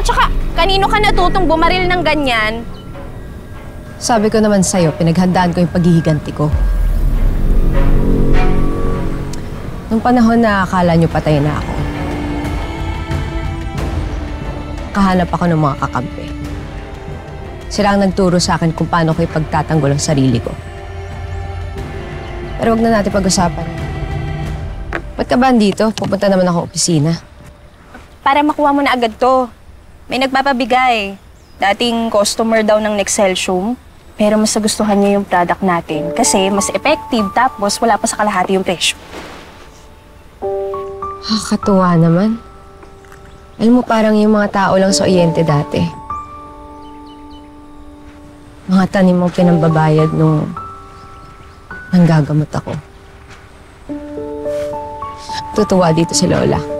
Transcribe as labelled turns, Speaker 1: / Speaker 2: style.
Speaker 1: Tsaka, kanino ka natutong bumaril ng ganyan?
Speaker 2: Sabi ko naman sa'yo, pinaghandaan ko yung paghihiganti ko. Nung panahon na akala nyo patay na ako, kahanap ako ng mga kakampi. Sila ang nagturo sa akin kung paano ko ipagtatanggol ang sarili ko. Pero wag na natin pag-usapan. Ba't ka ba andito? Pupunta naman ako opisina.
Speaker 1: Para makuha mo na agad to. May nagpapabigay. Dating customer daw ng Nexcelsium. Pero mas nagustuhan niya yung product natin. Kasi mas effective, tapos wala pa sa kalahati yung presyo.
Speaker 2: Katuwa naman. Alam mo, parang yung mga tao lang sa Oriente dati. Mga tanim mong pinambabayad nung nanggagamot ako. Tutuwa dito si Lola.